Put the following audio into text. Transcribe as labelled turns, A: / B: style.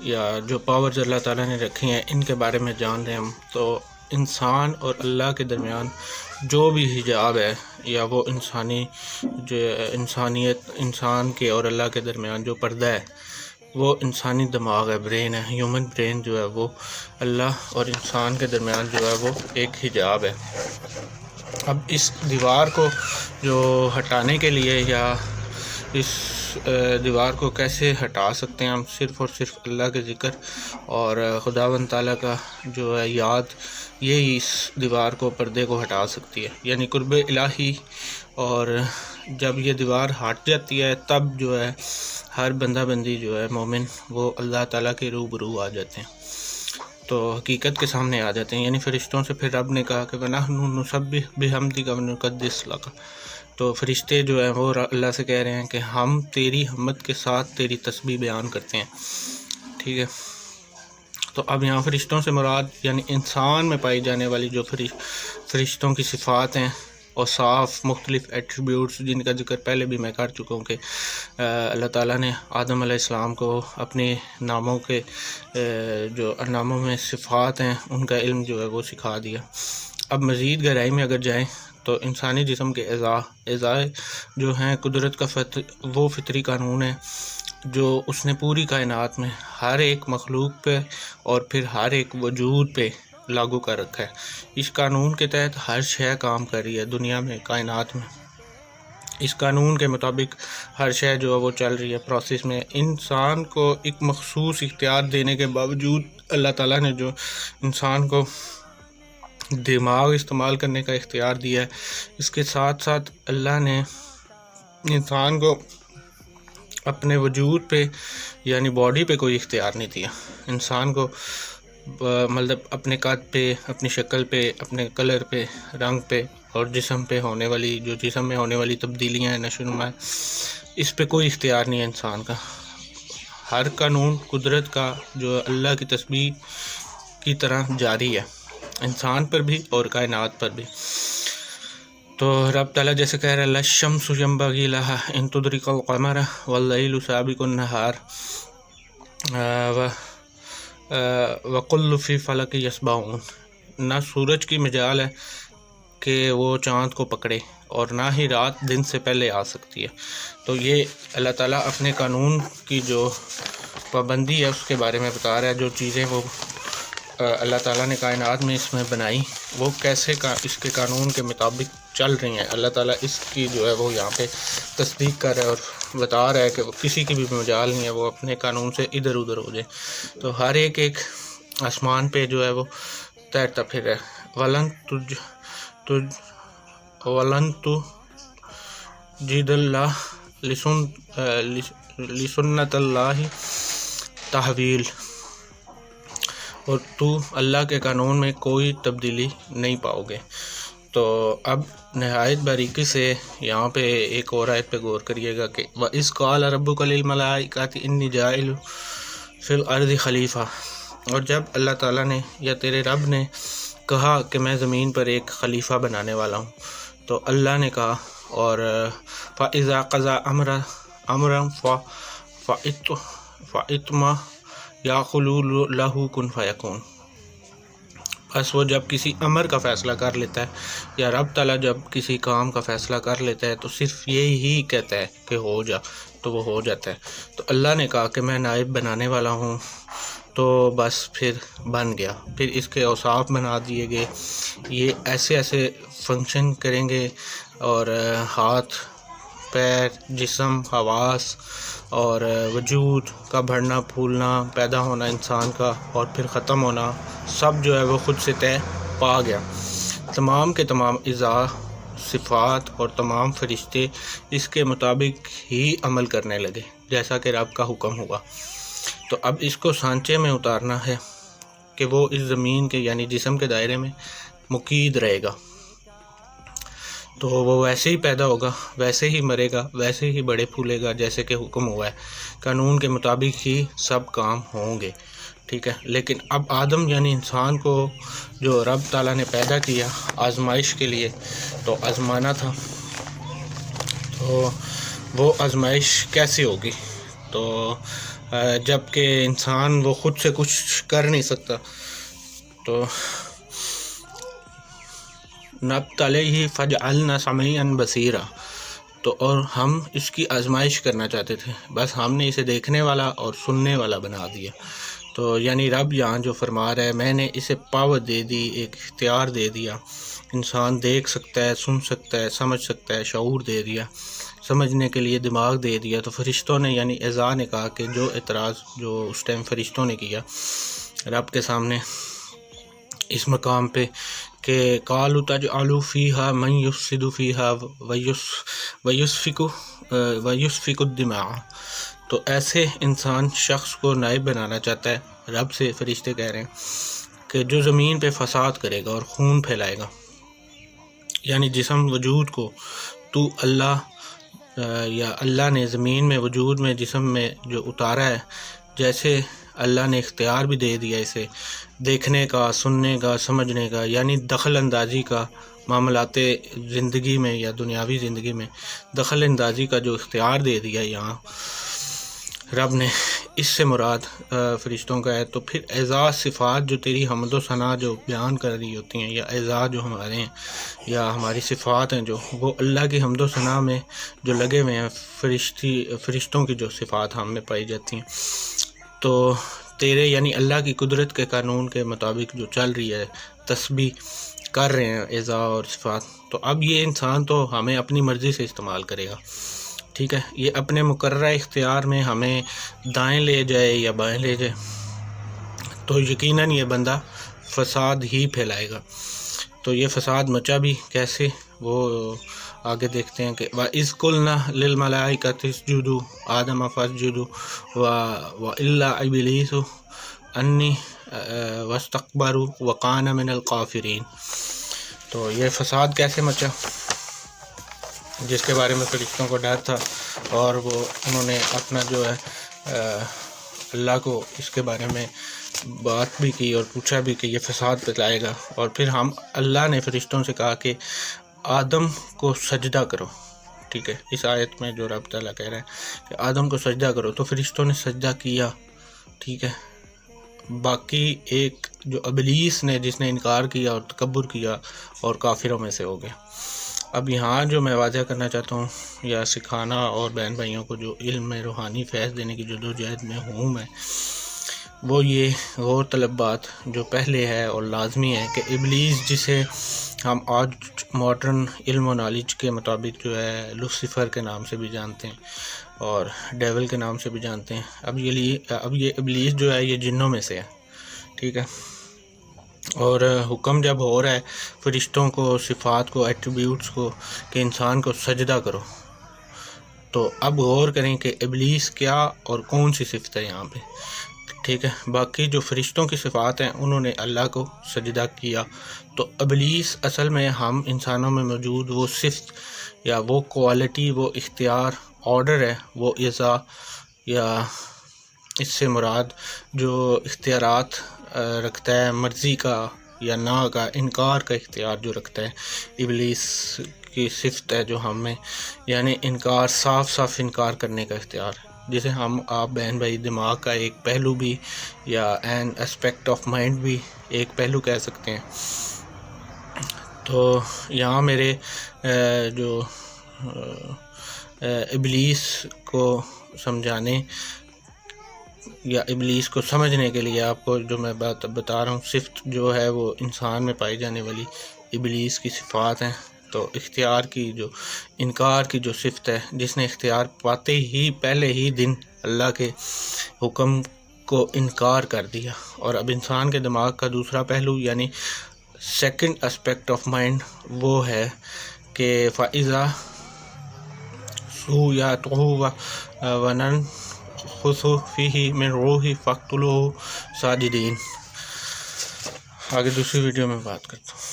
A: یا جو پاورز اللہ تعالیٰ نے رکھی ہیں ان کے بارے میں جان رہے ہیں ہم، تو انسان اور اللہ کے درمیان جو بھی حجاب ہے یا وہ انسان کے اور اللہ کے درمیان جو پردہ ہے وہ انسانی دماغ ہے، برین ہے، ہیومن برین جو ہے وہ اللہ اور انسان کے درمیان جو ہے وہ ایک حجاب ہے۔ اب اس دیوار کو جو ہٹانے کے لیے یا اس دیوار کو کیسے ہٹا سکتے ہیں ہم، صرف اور صرف اللہ کے ذکر اور خداوند تعالیٰ کا جو ہے یاد، یہی اس دیوار کو، پردے کو ہٹا سکتی ہے، یعنی قرب الہی۔ اور جب یہ دیوار ہٹ جاتی ہے تب جو ہے ہر بندہ بندی جو ہے مومن وہ اللہ تعالیٰ کے روبرو آ جاتے ہیں، تو حقیقت کے سامنے آ جاتے ہیں۔ یعنی فرشتوں سے پھر رب نے کہا کہ وَنَحْنُ نُسَبِّحُ بِحَمْدِكَ وَنُقَدِّسُ لَكَ، تو فرشتے جو ہیں وہ اللہ سے کہہ رہے ہیں کہ ہم تیری حمد کے ساتھ تیری تسبیح بیان کرتے ہیں، ٹھیک ہے۔ تو اب یہاں فرشتوں سے مراد یعنی انسان میں پائی جانے والی جو فرشتوں کی صفات ہیں اور صاف مختلف ایٹریبیوٹس، جن کا ذکر پہلے بھی میں کر چکا ہوں کہ اللہ تعالیٰ نے آدم علیہ السلام کو اپنے ناموں کے جو ناموں میں صفات ہیں ان کا علم جو ہے وہ سکھا دیا۔ اب مزید گہرائی میں اگر جائیں تو انسانی جسم کے اعضاء جو ہیں قدرت کا وہ فطری قانون ہے جو اس نے پوری کائنات میں ہر ایک مخلوق پہ اور پھر ہر ایک وجود پہ لاگو کر رکھا ہے۔ اس قانون کے تحت ہر شے کام کر رہی ہے دنیا میں، کائنات میں، اس قانون کے مطابق ہر شے جو ہے وہ چل رہی ہے پروسیس میں۔ انسان کو ایک مخصوص اختیار دینے کے باوجود اللہ تعالیٰ نے جو انسان کو دماغ استعمال کرنے کا اختیار دیا ہے، اس کے ساتھ ساتھ اللہ نے انسان کو اپنے وجود پہ یعنی باڈی پہ کوئی اختیار نہیں دیا۔ انسان کو مطلب اپنے قد پہ، اپنی شکل پہ، اپنے کلر پہ، رنگ پہ اور جسم میں ہونے والی تبدیلیاں ہیں، نشو و نما، اس پہ کوئی اختیار نہیں ہے انسان کا۔ ہر قانون قدرت کا جو اللہ کی تسبیح کی طرح جاری ہے انسان پر بھی اور کائنات پر بھی۔ تو رب تعالیٰ جیسے کہہ رہا ہے لَلشَّمْسُ يَنبَغِي لَهَا أَن تُدْرِكَ الْقَمَرَ وَاللَّيْلُ سَابِقُ النَّهَارِ وَكُلٌّ فِي فَلَكٍ يَسْبَحُونَ، نہ سورج کی مجال ہے کہ وہ چاند کو پکڑے اور نہ ہی رات دن سے پہلے آ سکتی ہے۔ تو یہ اللہ تعالیٰ اپنے قانون کی جو پابندی ہے اس کے بارے میں بتا رہا ہے، جو چیزیں وہ اللہ تعالیٰ نے کائنات میں اس میں بنائی وہ کیسے اس کے قانون کے مطابق چل رہی ہیں۔ اللہ تعالیٰ اس کی جو ہے وہ یہاں پہ تصدیق کر رہا ہے اور بتا رہا ہے کہ کسی کی بھی مجال نہیں ہے وہ اپنے قانون سے ادھر ادھر ہو جائے۔ تو ہر ایک آسمان پہ جو ہے وہ تیرتا پھر ہے۔ وَلَن تَجِدَ لِسُنَّتِ اللَّهِ تَحْوِيلًا، اور تو اللہ کے قانون میں کوئی تبدیلی نہیں پاؤ گے۔ تو اب نہایت باریکی سے یہاں پہ ایک اور آیت پہ غور کریے گا کہ وَإِذْ قَالَ رَبُّكَ لِلْمَلَائِكَةِ إِنِّي جَاعِلٌ فِي الْأَرْضِ خلیفہ، اور جب اللہ تعالیٰ نے یا تیرے رب نے کہا کہ میں زمین پر ایک خلیفہ بنانے والا ہوں، تو اللہ نے کہا اور فَإِذَا قَضَىٰ أَمْرًا فَإِنَّمَا يَقُولُ لَهُ كُن فَيَكُونُ، بس وہ جب کسی امر کا فیصلہ کر لیتا ہے یا رب تعالیٰ جب کسی کام کا فیصلہ کر لیتا ہے تو صرف یہی کہتا ہے کہ ہو جا تو وہ ہو جاتا ہے۔ تو اللہ نے کہا کہ میں نائب بنانے والا ہوں، تو بس پھر بن گیا، پھر اس کے اوصاف بنا دیے گئے، یہ ایسے ایسے فنکشن کریں گے، اور ہاتھ، پیر، جسم، حواس اور وجود کا بڑھنا پھولنا، پیدا ہونا انسان کا اور پھر ختم ہونا، سب جو ہے وہ خود سے طے پا گیا۔ تمام کے تمام اعضاء، صفات اور تمام فرشتے اس کے مطابق ہی عمل کرنے لگے جیسا کہ رب کا حکم ہوا۔ تو اب اس کو سانچے میں اتارنا ہے کہ وہ اس زمین کے یعنی جسم کے دائرے میں مقید رہے گا، تو وہ ویسے ہی پیدا ہوگا، ویسے ہی مرے گا، ویسے ہی بڑے پھولے گا جیسے کہ حکم ہوا ہے، قانون کے مطابق ہی سب کام ہوں گے، ٹھیک ہے۔ لیکن اب آدم یعنی انسان کو جو رب تعالیٰ نے پیدا کیا آزمائش کے لیے، تو آزمانا تھا، تو وہ آزمائش کیسے ہوگی؟ تو جبکہ انسان وہ خود سے کچھ کر نہیں سکتا. تو نبتلیہ فجعلنا سمیعا بصیرا، تو اور ہم اس کی آزمائش کرنا چاہتے تھے، بس ہم نے اسے دیکھنے والا اور سننے والا بنا دیا. تو یعنی رب یہاں جو فرما رہا ہے میں نے اسے پاور دے دی، ایک اختیار دے دیا، انسان دیکھ سکتا ہے، سن سکتا ہے، سمجھ سکتا ہے، شعور دے دیا، سمجھنے کے لیے دماغ دے دیا. تو فرشتوں نے یعنی اعزاء نے کہا کہ جو اعتراض جو اس ٹائم فرشتوں نے کیا رب کے سامنے اس مقام پہ کہ قالوا تجعل فیہا من یفسد فیہا ویسفک الدماء، تو ایسے انسان شخص کو نائب بنانا چاہتا ہے. رب سے فرشتے کہہ رہے ہیں کہ جو زمین پہ فساد کرے گا اور خون پھیلائے گا، یعنی جسم وجود کو تو اللہ یا اللہ نے زمین میں وجود میں جسم میں جو اتارا ہے، جیسے اللہ نے اختیار بھی دے دیا اسے دیکھنے کا، سننے کا، سمجھنے کا، یعنی دخل اندازی کا، معاملات زندگی میں یا دنیاوی زندگی میں دخل اندازی کا جو اختیار دے دیا یہاں رب نے، اس سے مراد فرشتوں کا ہے. تو پھر اعزاز صفات جو تیری حمد و ثنا جو بیان کر رہی ہوتی ہیں، یا اعزاز جو ہمارے ہیں یا ہماری صفات ہیں جو وہ اللہ کی حمد و ثنا میں جو لگے ہوئے ہیں، فرشتوں کی جو صفات ہم میں پائی جاتی ہیں، تو تیرے یعنی اللہ کی قدرت کے قانون کے مطابق جو چل رہی ہے، تسبیح کر رہے ہیں اعزاء اور صفات. تو اب یہ انسان تو ہمیں اپنی مرضی سے استعمال کرے گا، ٹھیک ہے، یہ اپنے مقررہ اختیار میں ہمیں دائیں لے جائے یا بائیں لے جائے تو یقیناً یہ بندہ فساد ہی پھیلائے گا. تو یہ فساد مچا بھی کیسے، وہ آگے دیکھتے ہیں کہ وَإِذْ قُلْنَا لِلْمَلَائِكَةِ اسْجُدُوا آدَمَ فَاسْجُدُوا وَإِلَّا إِبْلِيسَ أَنِّي وَاسْتَكْبَرَ وَكَانَ مِنَ الْكَافِرِينَ. تو یہ فساد کیسے مچا، جس کے بارے میں فرشتوں کو ڈر تھا، اور وہ انہوں نے اپنا جو ہے اللہ کو اس کے بارے میں بات بھی کی اور پوچھا بھی کہ یہ فساد پھیلائے گا. اور پھر اللہ نے فرشتوں سے کہا کہ آدم کو سجدہ کرو، ٹھیک ہے، اس آیت میں جو رب تعالیٰ کہہ رہے ہیں کہ آدم کو سجدہ کرو، تو فرشتوں نے سجدہ کیا، ٹھیک ہے. باقی ایک جو ابلیس نے جس نے انکار کیا اور تکبر کیا اور کافروں میں سے ہو گیا. اب یہاں جو میں واضح کرنا چاہتا ہوں یا سکھانا اور بہن بھائیوں کو جو علم میں روحانی فیض دینے کی جدوجہد میں ہوں میں، وہ یہ غور طلب بات جو پہلے ہے اور لازمی ہے کہ ابلیس جسے ہم آج ماڈرن علم و نالج کے مطابق جو ہے لوسیفر کے نام سے بھی جانتے ہیں اور ڈیول کے نام سے بھی جانتے ہیں، اب یہ ابلیس جو ہے یہ جنوں میں سے ہے، ٹھیک ہے. اور حکم جب ہو رہا ہے فرشتوں کو، صفات کو، ایٹریبیوٹس کو کہ انسان کو سجدہ کرو، تو اب غور کریں کہ ابلیس کیا اور کون سی صفت ہے یہاں پہ، ٹھیک ہے. باقی جو فرشتوں کی صفات ہیں انہوں نے اللہ کو سجدہ کیا، تو ابلیس اصل میں ہم انسانوں میں موجود وہ صفت یا وہ کوالٹی، وہ اختیار، آرڈر ہے، وہ اعزاء یا اس سے مراد جو اختیارات رکھتا ہے، مرضی کا یا نہ کا، انکار کا اختیار جو رکھتا ہے، ابلیس کی صفت ہے جو ہم میں، یعنی انکار، صاف صاف انکار کرنے کا اختیار، جسے ہم آپ بہن بھائی دماغ کا ایک پہلو بھی یا این اسپیکٹ آف مائنڈ بھی ایک پہلو کہہ سکتے ہیں. تو یہاں میرے جو ابلیس کو سمجھانے یا ابلیس کو سمجھنے کے لیے آپ کو جو میں بات بتا رہا ہوں، صفت جو ہے وہ انسان میں پائی جانے والی ابلیس کی صفات ہیں. تو اختیار کی جو انکار کی جو صفت ہے، جس نے اختیار پاتے ہی پہلے ہی دن اللہ کے حکم کو انکار کر دیا. اور اب انسان کے دماغ کا دوسرا پہلو یعنی سیکنڈ اسپیکٹ آف مائنڈ وہ ہے کہ فَإِذَا سُوِّيَتْهُ وَنَفَخْنَا فِيهِ مِن رُوحِنَا فَقُولُوا ساجدین. آگے دوسری ویڈیو میں بات کرتا ہوں.